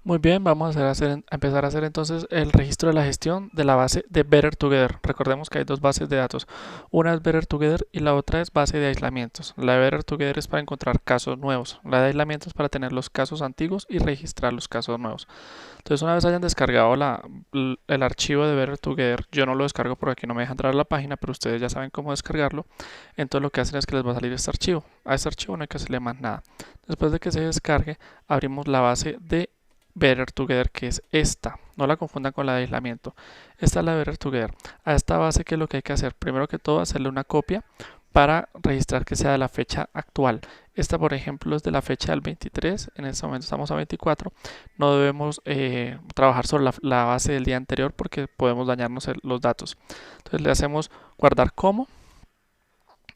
Muy bien, vamos a empezar a hacer entonces el registro de la gestión de la base de Better Together. Recordemos que hay dos bases de datos. Una es Better Together y la otra es base de aislamientos. La de Better Together es para encontrar casos nuevos. La de aislamientos es para tener los casos antiguos y registrar los casos nuevos. Entonces, una vez hayan descargado el archivo de Better Together, yo no lo descargo porque aquí no me deja entrar a la página, pero ustedes ya saben cómo descargarlo. Entonces, lo que hacen es que les va a salir este archivo. A este archivo no hay que hacerle más nada. Después de que se descargue, abrimos la base de Better Together, que es esta. No la confundan con la de aislamiento. Esta es la de Better Together. A esta base, ¿qué es lo que hay que hacer? Primero que todo, hacerle una copia para registrar que sea de la fecha actual. Esta, por ejemplo, es de la fecha del 23. En este momento estamos a 24. No debemos trabajar sobre la base del día anterior porque podemos dañarnos los datos. Entonces le hacemos guardar como,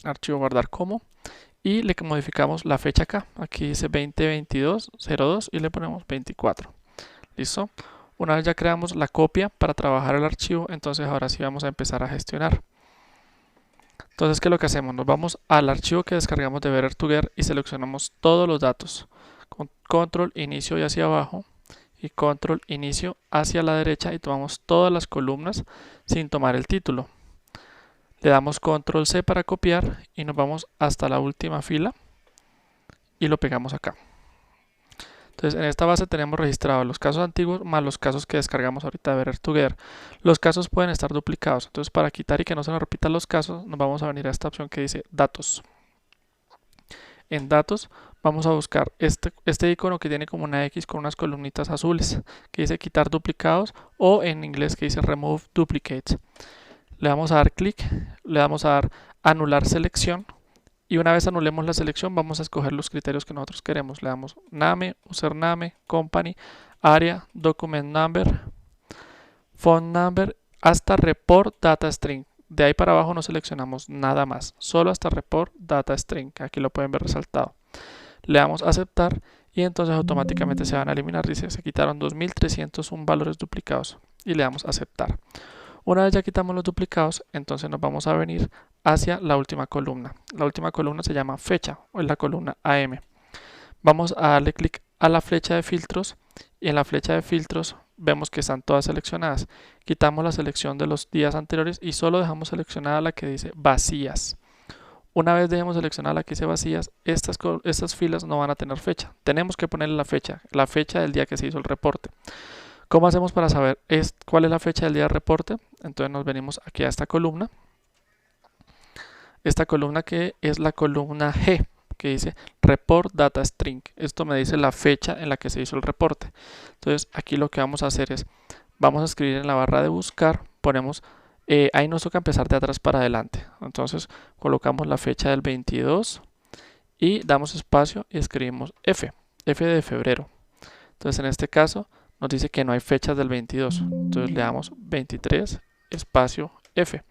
archivo guardar como, y le modificamos la fecha acá. Aquí dice 2022-02 y le ponemos 24. ¿Listo? Una vez ya creamos la copia para trabajar el archivo, entonces ahora sí vamos a empezar a gestionar. Entonces, ¿qué es lo que hacemos? Nos vamos al archivo que descargamos de Better Together y seleccionamos todos los datos. Con control inicio y hacia abajo y control inicio hacia la derecha y tomamos todas las columnas sin tomar el título. Le damos control C para copiar y nos vamos hasta la última fila y lo pegamos acá. Entonces, en esta base tenemos registrados los casos antiguos más los casos que descargamos ahorita de Better Together. Los casos pueden estar duplicados. Entonces, para quitar y que no se nos repitan los casos, nos vamos a venir a esta opción que dice Datos. En Datos vamos a buscar este icono que tiene como una X con unas columnitas azules, que dice Quitar duplicados, o en inglés que dice Remove Duplicates. Le vamos a dar clic, le vamos a dar Anular selección. Y una vez anulemos la selección, vamos a escoger los criterios que nosotros queremos. Le damos Name, Username, Company, Área, Document Number, Phone Number, hasta Report Data String. De ahí para abajo no seleccionamos nada más, solo hasta Report Data String. Aquí lo pueden ver resaltado. Le damos Aceptar y entonces automáticamente se van a eliminar. Dice, se quitaron 2301 valores duplicados y le damos Aceptar. Una vez ya quitamos los duplicados, entonces nos vamos a venir hacia la última columna. La última columna se llama fecha o es la columna AM. Vamos a darle clic a la flecha de filtros y en la flecha de filtros vemos que están todas seleccionadas. Quitamos la selección de los días anteriores y solo dejamos seleccionada la que dice vacías. Una vez dejemos seleccionada la que dice vacías, estas filas no van a tener fecha. Tenemos que ponerle la fecha del día que se hizo el reporte. ¿Cómo hacemos para saber cuál es la fecha del día del reporte? Entonces nos venimos aquí a esta columna que es la columna G, que dice Report Data String. Esto me dice la fecha en la que se hizo el reporte. Entonces aquí lo que vamos a hacer es, vamos a escribir en la barra de buscar, ponemos, ahí nos toca empezar de atrás para adelante. Entonces colocamos la fecha del 22 y damos espacio y escribimos F de febrero. Entonces en este caso nos dice que no hay fechas del 22. Entonces le damos 23 espacio F.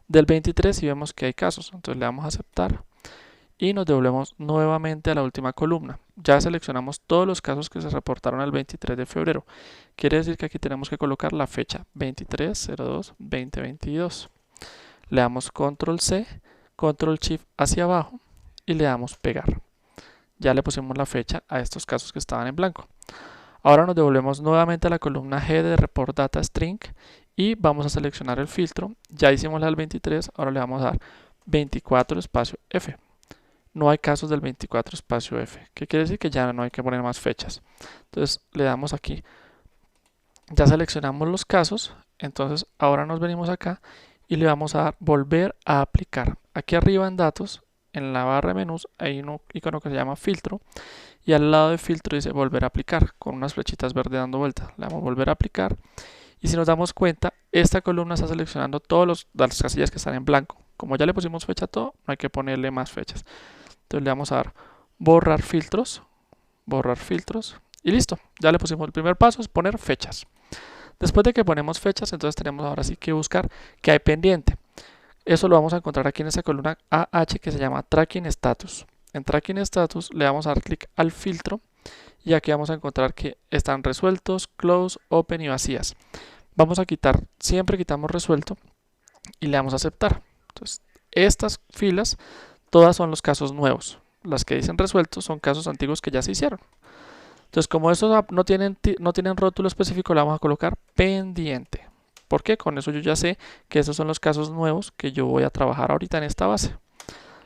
Del 23 y vemos que hay casos. Entonces le damos a aceptar y nos devolvemos nuevamente a la última columna. Ya seleccionamos todos los casos que se reportaron el 23 de febrero. Quiere decir que aquí tenemos que colocar la fecha 23/02/2022. Le damos control C, control shift hacia abajo y le damos pegar. Ya le pusimos la fecha a estos casos que estaban en blanco. Ahora nos devolvemos nuevamente a la columna G de Report Data String y vamos a seleccionar el filtro. Ya hicimos la del 23, ahora le vamos a dar 24 espacio F. No hay casos del 24 espacio F, que quiere decir que ya no hay que poner más fechas. Entonces le damos aquí, ya seleccionamos los casos, entonces ahora nos venimos acá y le vamos a dar volver a aplicar. Aquí arriba en datos, en la barra de menús, hay un icono que se llama filtro. Y al lado de filtro dice volver a aplicar con unas flechitas verdes dando vueltas. Le damos volver a aplicar y si nos damos cuenta, esta columna está seleccionando todas las casillas que están en blanco. Como ya le pusimos fecha a todo, no hay que ponerle más fechas. Entonces le vamos a dar borrar filtros y listo. Ya le pusimos el primer paso, es poner fechas. Después de que ponemos fechas, entonces tenemos ahora sí que buscar qué hay pendiente. Eso lo vamos a encontrar aquí en esta columna AH que se llama Tracking Status. En Tracking Status le vamos a dar clic al filtro y aquí vamos a encontrar que están resueltos, close, open y vacías. Vamos a quitar, siempre quitamos resuelto y le damos a aceptar. Entonces, estas filas todas son los casos nuevos. Las que dicen resueltos son casos antiguos que ya se hicieron. Entonces, como estos no tienen rótulo específico, le vamos a colocar pendiente. ¿Por qué? Con eso yo ya sé que esos son los casos nuevos que yo voy a trabajar ahorita en esta base.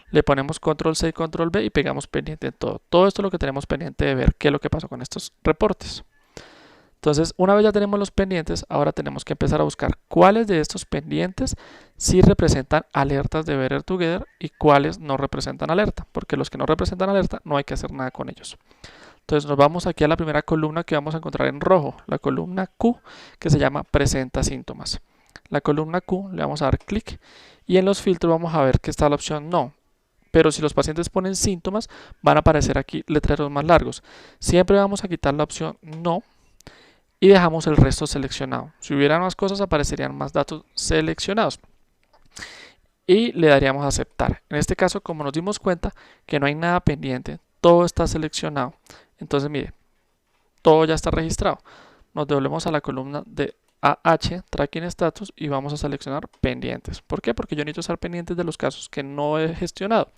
Le ponemos control C y control V y pegamos pendiente en todo. Todo esto es lo que tenemos pendiente de ver qué es lo que pasó con estos reportes. Entonces, una vez ya tenemos los pendientes, ahora tenemos que empezar a buscar cuáles de estos pendientes sí representan alertas de Better Together y cuáles no representan alerta, porque los que no representan alerta no hay que hacer nada con ellos. Entonces nos vamos aquí a la primera columna que vamos a encontrar en rojo, la columna Q, que se llama presenta síntomas. La columna Q le vamos a dar clic y en los filtros vamos a ver que está la opción no. Pero si los pacientes ponen síntomas, van a aparecer aquí letreros más largos. Siempre vamos a quitar la opción no y dejamos el resto seleccionado. Si hubiera más cosas, aparecerían más datos seleccionados. Y le daríamos a aceptar. En este caso, como nos dimos cuenta que no hay nada pendiente, todo está seleccionado. Entonces, mire, todo ya está registrado. Nos devolvemos a la columna de AH, Tracking Status, y vamos a seleccionar pendientes. ¿Por qué? Porque yo necesito estar pendientes de los casos que no he gestionado.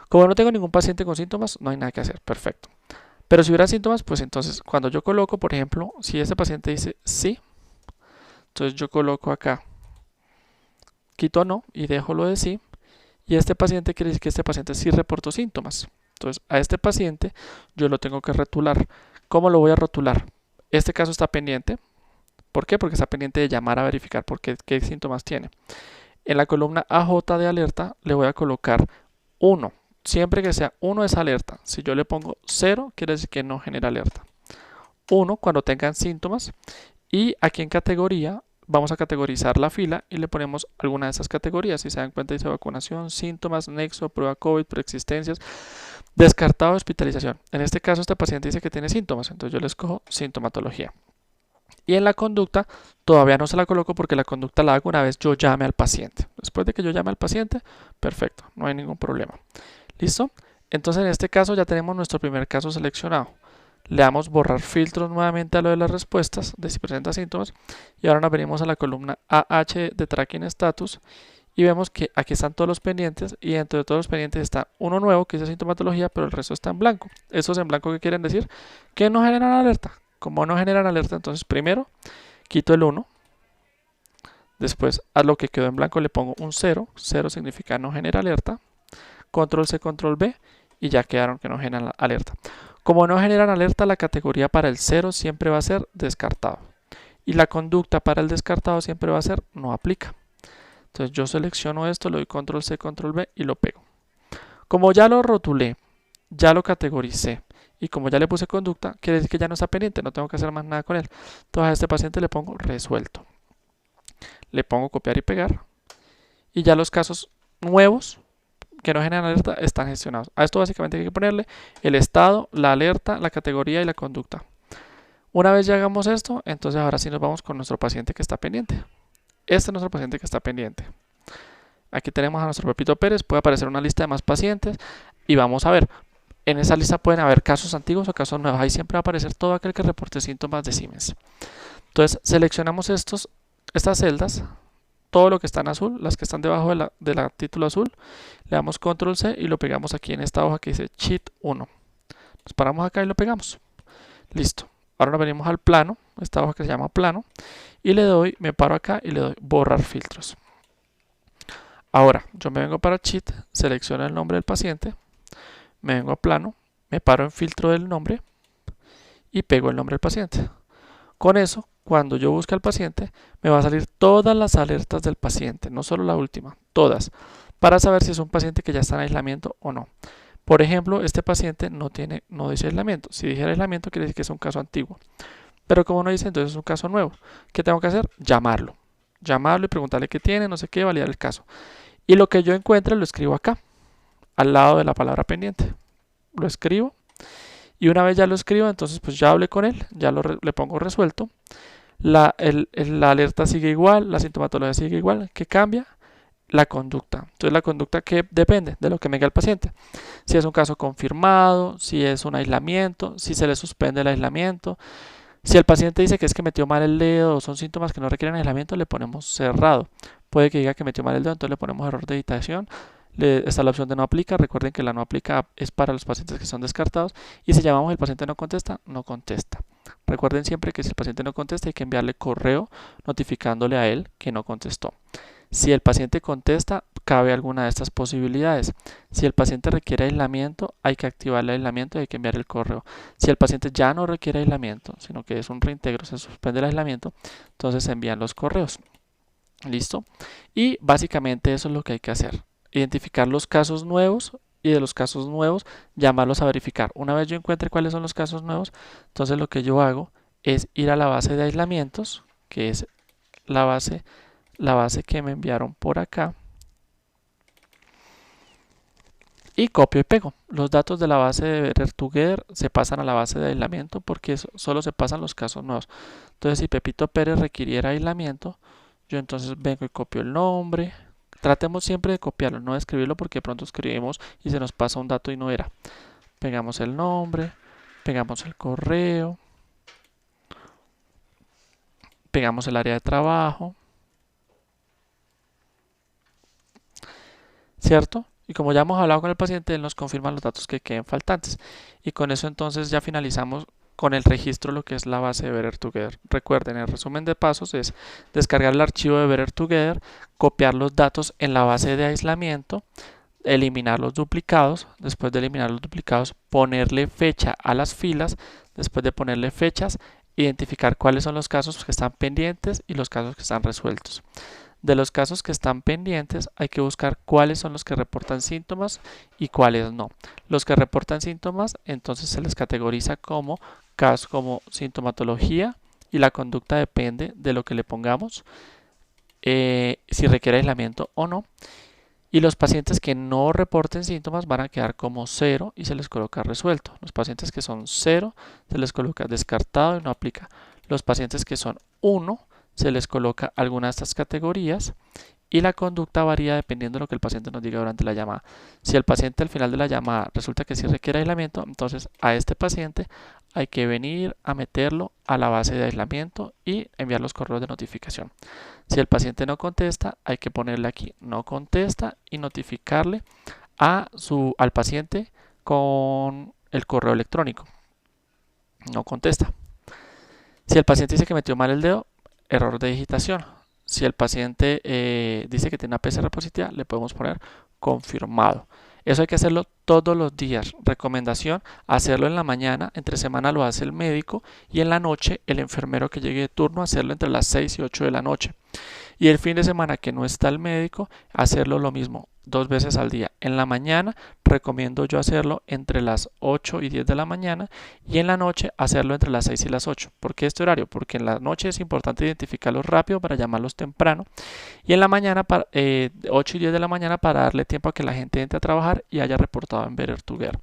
Como no tengo ningún paciente con síntomas, no hay nada que hacer. Perfecto. Pero si hubiera síntomas, pues entonces cuando yo coloco, por ejemplo, si este paciente dice sí, entonces yo coloco acá, quito no y dejo lo de sí. Y este paciente quiere decir que este paciente sí reportó síntomas. Entonces a este paciente yo lo tengo que rotular. ¿Cómo lo voy a rotular? Este caso está pendiente. ¿Por qué? Porque está pendiente de llamar a verificar qué síntomas tiene. En la columna AJ de alerta le voy a colocar 1. Siempre que sea 1 es alerta. Si yo le pongo 0, quiere decir que no genera alerta. 1 cuando tengan síntomas. Y aquí en categoría vamos a categorizar la fila y le ponemos alguna de esas categorías. Si se dan cuenta dice vacunación, síntomas, nexo, prueba COVID, preexistencias, descartado, hospitalización. En este caso este paciente dice que tiene síntomas, entonces yo le escojo sintomatología. Y en la conducta todavía no se la coloco porque la conducta la hago una vez yo llame al paciente. Después de que yo llame al paciente, perfecto, no hay ningún problema. ¿Listo? Entonces en este caso ya tenemos nuestro primer caso seleccionado. Le damos borrar filtros nuevamente a lo de las respuestas de si presenta síntomas y ahora nos venimos a la columna AH de Tracking Status y vemos que aquí están todos los pendientes y dentro de todos los pendientes está uno nuevo que dice sintomatología, pero el resto está en blanco. ¿Esos en blanco qué quieren decir? Que no generan alerta. Como no generan alerta, entonces primero quito el 1, después a lo que quedó en blanco le pongo un 0, 0 significa no genera alerta, control C, control V y ya quedaron que no generan alerta. Como no generan alerta, la categoría para el 0 siempre va a ser descartado. Y la conducta para el descartado siempre va a ser no aplica. Entonces yo selecciono esto, le doy control C, control V y lo pego. Como ya lo rotulé, ya lo categoricé y como ya le puse conducta, quiere decir que ya no está pendiente, no tengo que hacer más nada con él. Entonces a este paciente le pongo resuelto. Le pongo copiar y pegar. Y ya los casos nuevos que no generan alerta están gestionados. A esto básicamente hay que ponerle el estado, la alerta, la categoría y la conducta. Una vez ya hagamos esto, entonces ahora sí nos vamos con nuestro paciente que está pendiente. Este es nuestro paciente que está pendiente. Aquí tenemos a nuestro Pepito Pérez, puede aparecer una lista de más pacientes y vamos a ver. En esa lista pueden haber casos antiguos o casos nuevos. Ahí siempre va a aparecer todo aquel que reporte síntomas de Siemens. Entonces seleccionamos estas celdas, todo lo que está en azul, las que están debajo de la título azul, le damos control C y lo pegamos aquí en esta hoja que dice Sheet 1. Nos paramos acá y lo pegamos. Listo. Ahora nos venimos al plano, esta hoja que se llama plano, y me paro acá y le doy borrar filtros. Ahora, yo me vengo para Sheet, selecciono el nombre del paciente, me vengo a plano, me paro en filtro del nombre y pego el nombre del paciente. Con eso, cuando yo busque al paciente, me va a salir todas las alertas del paciente, no solo la última, todas, para saber si es un paciente que ya está en aislamiento o no. Por ejemplo, este paciente no dice aislamiento. Si dijera aislamiento, quiere decir que es un caso antiguo. Pero como no dice, entonces es un caso nuevo. ¿Qué tengo que hacer? Llamarlo. Llamarlo y preguntarle qué tiene, no sé qué, validar el caso. Y lo que yo encuentre lo escribo acá, al lado de la palabra pendiente. Lo escribo. Y una vez ya lo escribo, entonces pues ya hablé con él, ya le pongo resuelto. La alerta sigue igual, la sintomatología sigue igual. ¿Qué cambia? La conducta. Entonces la conducta que depende de lo que me diga el paciente. Si es un caso confirmado, si es un aislamiento, si se le suspende el aislamiento. Si el paciente dice que es que metió mal el dedo o son síntomas que no requieren aislamiento, le ponemos cerrado. Puede que diga que metió mal el dedo, entonces le ponemos error de editación, está la opción de no aplica. Recuerden que la no aplica es para los pacientes que son descartados. Y si llamamos el paciente no contesta, no contesta. Recuerden siempre que si el paciente no contesta hay que enviarle correo notificándole a él que no contestó. Si el paciente contesta, cabe alguna de estas posibilidades. Si el paciente requiere aislamiento, hay que activar el aislamiento y hay que enviar el correo. Si el paciente ya no requiere aislamiento, sino que es un reintegro, se suspende el aislamiento, entonces se envían los correos. ¿Listo? Y básicamente eso es lo que hay que hacer. Identificar los casos nuevos y de los casos nuevos llamarlos a verificar. Una vez yo encuentre cuáles son los casos nuevos, entonces lo que yo hago es ir a la base de aislamientos, que es la base que me enviaron por acá, y copio y pego. Los datos de la base de Better Together se pasan a la base de aislamiento porque solo se pasan los casos nuevos. Entonces, si Pepito Pérez requiriera aislamiento, yo entonces vengo y copio el nombre. Tratemos siempre de copiarlo, no de escribirlo porque de pronto escribimos y se nos pasa un dato y no era. Pegamos el nombre, pegamos el correo, pegamos el área de trabajo, ¿cierto? Y como ya hemos hablado con el paciente, él nos confirma los datos que queden faltantes. Y con eso entonces ya finalizamos con el registro lo que es la base de Better Together. Recuerden, el resumen de pasos es descargar el archivo de Better Together, copiar los datos en la base de aislamiento, eliminar los duplicados, después de eliminar los duplicados, ponerle fecha a las filas, después de ponerle fechas, identificar cuáles son los casos que están pendientes y los casos que están resueltos. De los casos que están pendientes hay que buscar cuáles son los que reportan síntomas y cuáles no. Los que reportan síntomas entonces se les categoriza como casos como sintomatología y la conducta depende de lo que le pongamos, si requiere aislamiento o no. Y los pacientes que no reporten síntomas van a quedar como 0 y se les coloca resuelto. Los pacientes que son 0 se les coloca descartado y no aplica. Los pacientes que son 1 se les coloca alguna de estas categorías y la conducta varía dependiendo de lo que el paciente nos diga durante la llamada. Si el paciente al final de la llamada resulta que sí requiere aislamiento, entonces a este paciente hay que venir a meterlo a la base de aislamiento y enviar los correos de notificación. Si el paciente no contesta, hay que ponerle aquí no contesta y notificarle al paciente con el correo electrónico. No contesta. Si el paciente dice que metió mal el dedo, error de digitación. Si el paciente dice que tiene una PCR positiva, le podemos poner confirmado. Eso hay que hacerlo todos los días. Recomendación, hacerlo en la mañana, entre semana lo hace el médico y en la noche el enfermero que llegue de turno, hacerlo entre las 6 y 8 de la noche. Y el fin de semana que no está el médico, hacerlo lo mismo, 2 veces al día. En la mañana recomiendo yo hacerlo entre las 8 y 10 de la mañana y en la noche hacerlo entre las 6 y las 8. ¿Por qué este horario? Porque en la noche es importante identificarlos rápido para llamarlos temprano y en la mañana, 8 y 10 de la mañana, para darle tiempo a que la gente entre a trabajar y haya reportado en Better Together.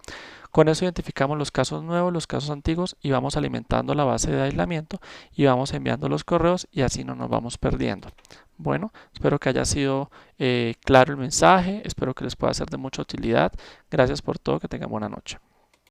Con eso identificamos los casos nuevos, los casos antiguos y vamos alimentando la base de aislamiento y vamos enviando los correos y así no nos vamos perdiendo. Bueno, espero que haya sido claro el mensaje, espero que les pueda ser de mucha utilidad. Gracias por todo, que tengan buena noche.